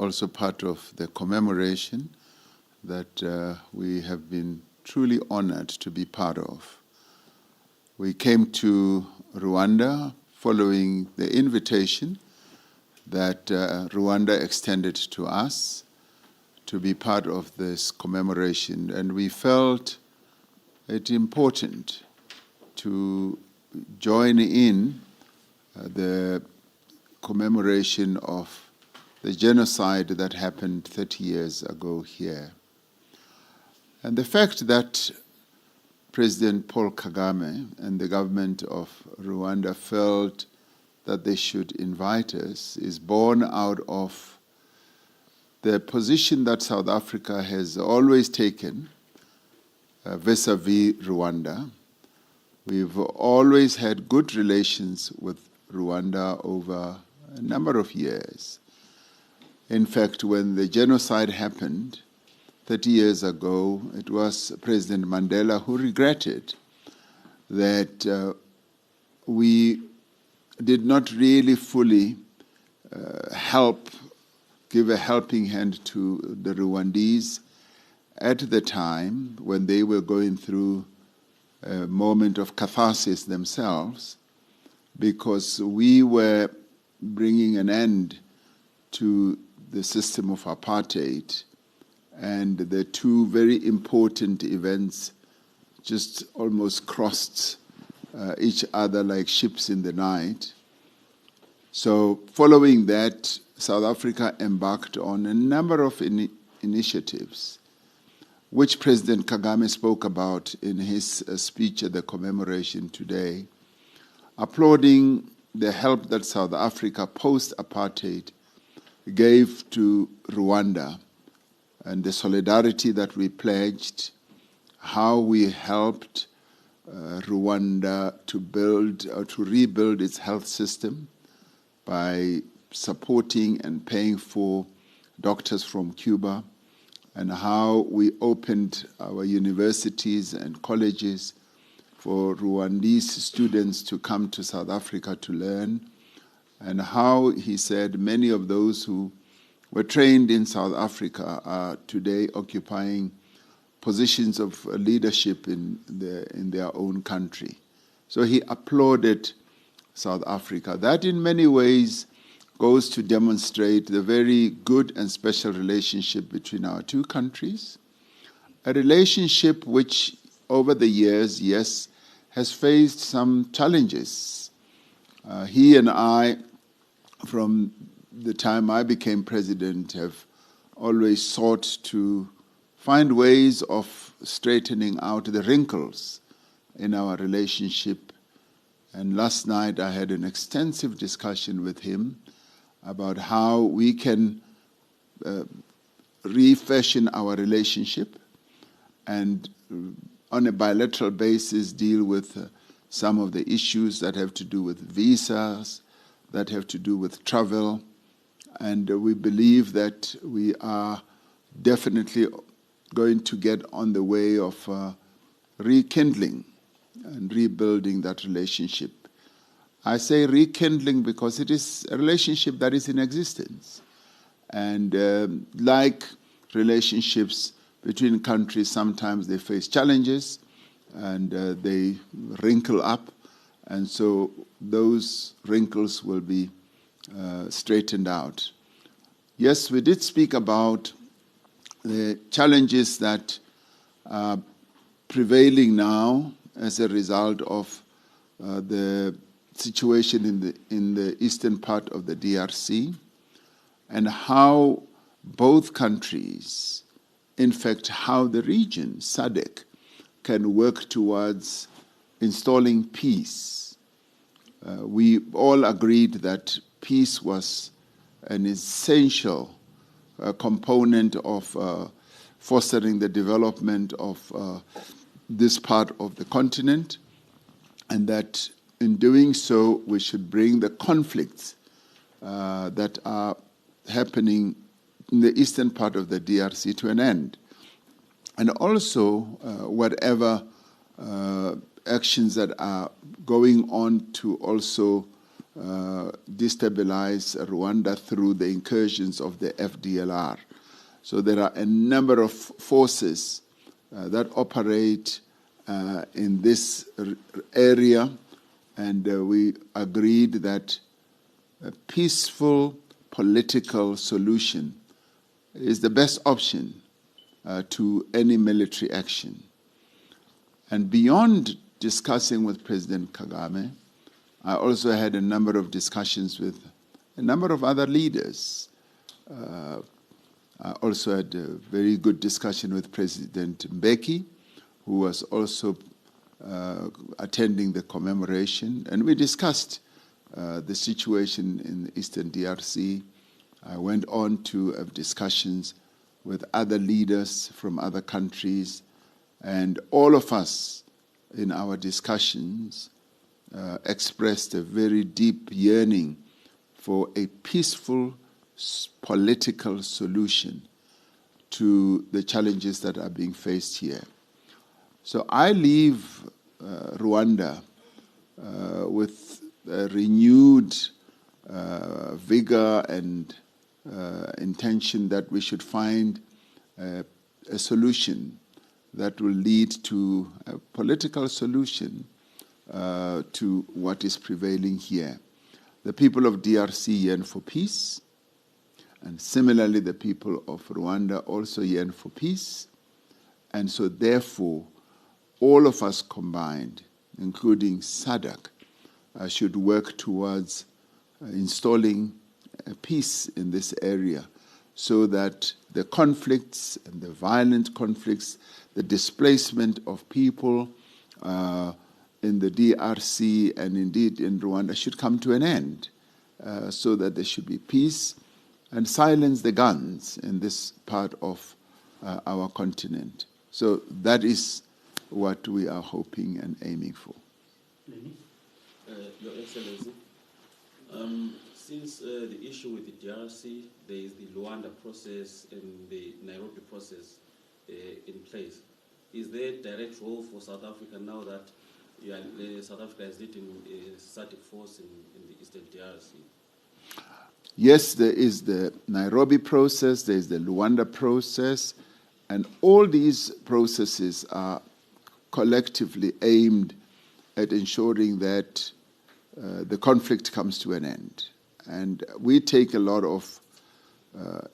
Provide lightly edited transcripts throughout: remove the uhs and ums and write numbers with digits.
also part of the commemoration that we have been truly honored to be part of. We came to Rwanda following the invitation that Rwanda extended to us to be part of this commemoration, and we felt it important to join in the commemoration of the genocide that happened 30 years ago here. And the fact that President Paul Kagame and the government of Rwanda felt that they should invite us is born out of the position that South Africa has always taken vis-a-vis Rwanda. We've always had good relations with Rwanda over a number of years. In fact, when the genocide happened 30 years ago, it was President Mandela who regretted that we did not really fully give a helping hand to the Rwandese at the time when they were going through a moment of catharsis themselves, because we were bringing an end to the system of apartheid, and the two very important events just almost crossed each other like ships in the night. So following that, South Africa embarked on a number of initiatives, which President Kagame spoke about in his speech at the commemoration today, applauding the help that South Africa post-apartheid gave to Rwanda and the solidarity that we pledged, how we helped Rwanda to rebuild its health system by supporting and paying for doctors from Cuba, and how we opened our universities and colleges for Rwandese students to come to South Africa to learn, and how he said many of those who were trained in South Africa are today occupying positions of leadership in their own country. So he applauded South Africa. That in many ways goes to demonstrate the very good and special relationship between our two countries, a relationship which over the years, yes, has faced some challenges. He and I, from the time I became president, have always sought to find ways of straightening out the wrinkles in our relationship. And last night I had an extensive discussion with him about how we can refashion our relationship and on a bilateral basis deal with some of the issues that have to do with visas, that have to do with travel. And we believe that we are definitely going to get on the way of rekindling and rebuilding that relationship. I say rekindling because it is a relationship that is in existence. And like relationships between countries, sometimes they face challenges and they wrinkle up. And so those wrinkles will be straightened out. Yes, we did speak about the challenges that are prevailing now as a result of the situation in the eastern part of the DRC, and how both countries, in fact, how the region, SADC, can work towards installing peace. We all agreed that peace was an essential component of fostering the development of this part of the continent, and that in doing so, we should bring the conflicts that are happening in the eastern part of the DRC to an end. And also, whatever actions that are going on to also destabilize Rwanda through the incursions of the FDLR. So there are a number of forces that operate in this area, and we agreed that a peaceful political solution is the best option to any military action. And beyond discussing with President Kagame, I also had a number of discussions with a number of other leaders. I also had a very good discussion with President Mbeki, who was also attending the commemoration, and we discussed the situation in Eastern DRC. I went on to have discussions with other leaders from other countries, and all of us in our discussions expressed a very deep yearning for a peaceful political solution to the challenges that are being faced here. So I leave Rwanda with a renewed vigor and intention that we should find a solution that will lead to a political solution to what is prevailing here. The people of DRC yearn for peace, and similarly the people of Rwanda also yearn for peace. And so therefore, all of us combined, including SADC, should work towards installing peace in this area so that the conflicts and the violent conflicts, the displacement of people in the DRC and indeed in Rwanda should come to an end, so that there should be peace and silence the guns in this part of our continent. So that is what we are hoping and aiming for. Your Excellency, since the issue with the DRC, there is the Rwanda process and the Nairobi process in place. Is there a direct role for South Africa now that South Africa is leading a SADC force in the Eastern DRC? Yes, there is the Nairobi process, there is the Rwanda process, and all these processes are collectively aimed at ensuring that the conflict comes to an end. And we take a lot of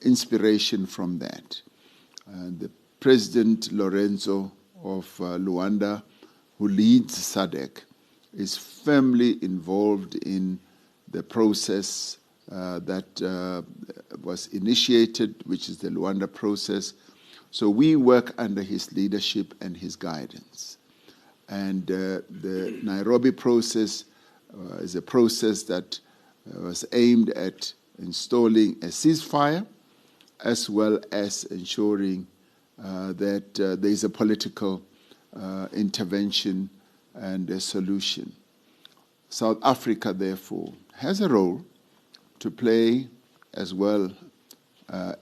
inspiration from that. The President Lorenzo of Rwanda, who leads SADC, is firmly involved in the process that was initiated, which is the Rwanda process. So we work under his leadership and his guidance. And the Nairobi process is a process that was aimed at installing a ceasefire as well as ensuring that there is a political intervention and a solution. South Africa, therefore, has a role to play as well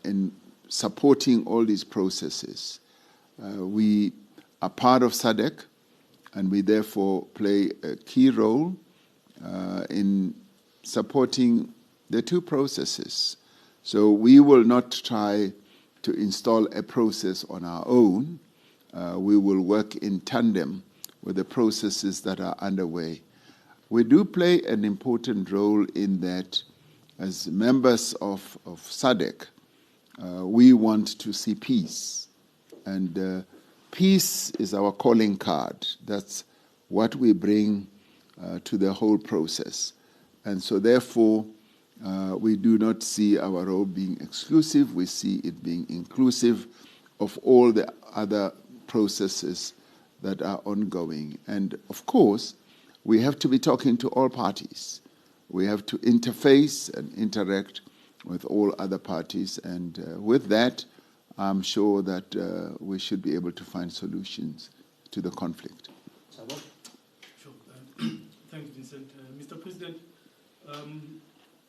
in supporting all these processes. We are part of SADC, and we therefore play a key role in supporting the two processes. So we will not try to install a process on our own. We will work in tandem with the processes that are underway. We do play an important role in that as members of SADC, we want to see peace. And peace is our calling card. That's what we bring to the whole process. And so therefore, we do not see our role being exclusive. We see it being inclusive of all the other processes that are ongoing. And of course, we have to be talking to all parties. We have to interface and interact with all other parties. And with that, I'm sure that we should be able to find solutions to the conflict. Sure. Thanks, Vincent. Mr. President,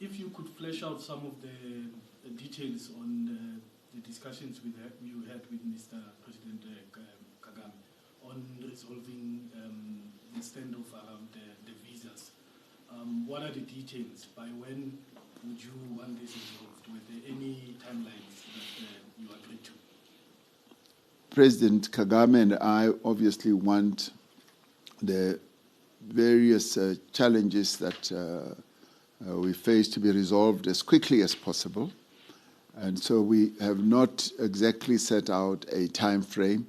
if you could flesh out some of the details on the discussions you had with Mr. President Kagame on resolving the standoff around the visas what are the details? By when would you want this resolved? Were there any timelines that you agreed to? President Kagame and I obviously want the various challenges that we face to be resolved as quickly as possible. And so we have not exactly set out a time frame,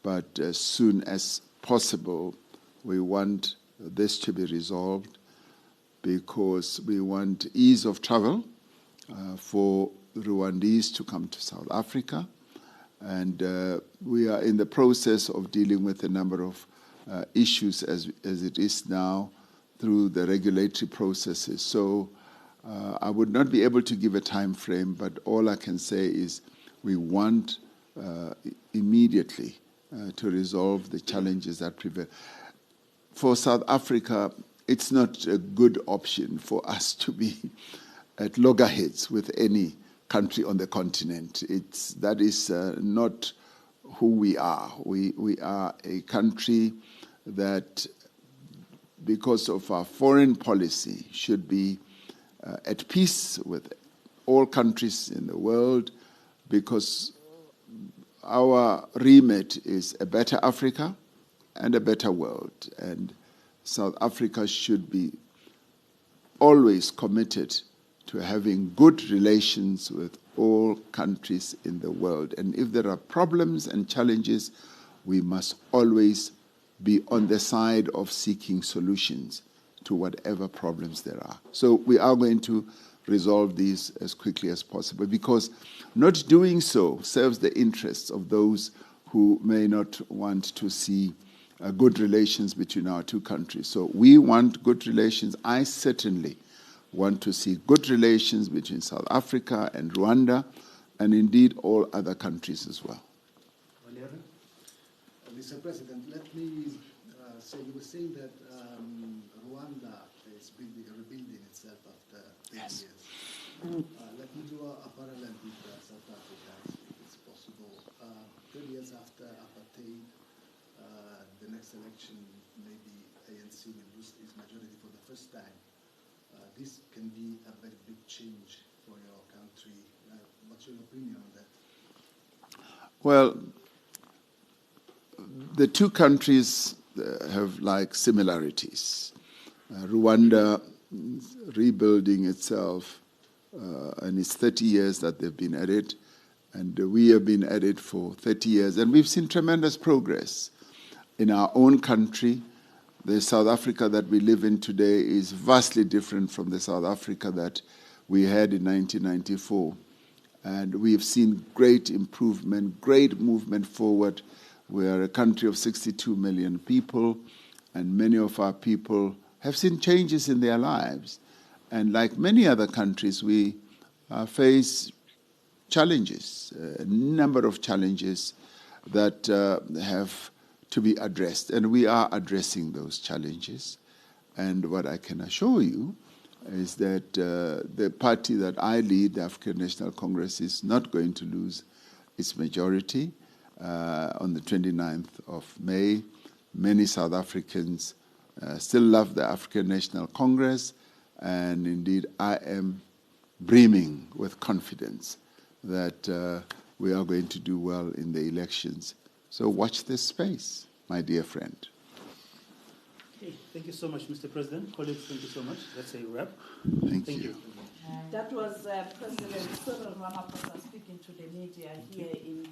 but as soon as possible, we want this to be resolved because we want ease of travel for Rwandese to come to South Africa. And we are in the process of dealing with a number of issues as it is now through the regulatory processes. So I would not be able to give a time frame, but all I can say is we want immediately to resolve the challenges that prevail. For South Africa, it's not a good option for us to be at loggerheads with any country on the continent. That is not who we are. We are a country that, because of our foreign policy, should be at peace with all countries in the world, because our remit is a better Africa and a better world. And South Africa should be always committed to having good relations with all countries in the world. And if there are problems and challenges, we must always be on the side of seeking solutions to whatever problems there are. So we are going to resolve these as quickly as possible, because not doing so serves the interests of those who may not want to see good relations between our two countries. So we want good relations. I certainly want to see good relations between South Africa and Rwanda, and indeed all other countries as well. Mr. President, let me say, you were saying that Rwanda is rebuilding itself after 10 Yes. years. Let me do a parallel with South Africa, if it's possible. 10 years after apartheid, the next election, maybe ANC will lose its majority for the first time. This can be a very big change for your country. What's your opinion on that? Well, the two countries have like similarities. Rwanda rebuilding itself, and it's 30 years that they've been at it, and we have been at it for 30 years, and we've seen tremendous progress. In our own country, the South Africa that we live in today is vastly different from the South Africa that we had in 1994. And we've seen great improvement, great movement forward. We are a country of 62 million people, and many of our people have seen changes in their lives. And like many other countries, we face challenges, a number of challenges that have to be addressed. And we are addressing those challenges. And what I can assure you is that the party that I lead, the African National Congress, is not going to lose its majority on the 29th of May. Many South Africans still love the African National Congress, and indeed I am brimming with confidence that we are going to do well in the elections. So watch this space, my dear friend. Okay, thank you so much, Mr. President. Colleagues, thank you so much. That's a wrap. Thank you. That was President Cyril Ramaphosa speaking to the media here in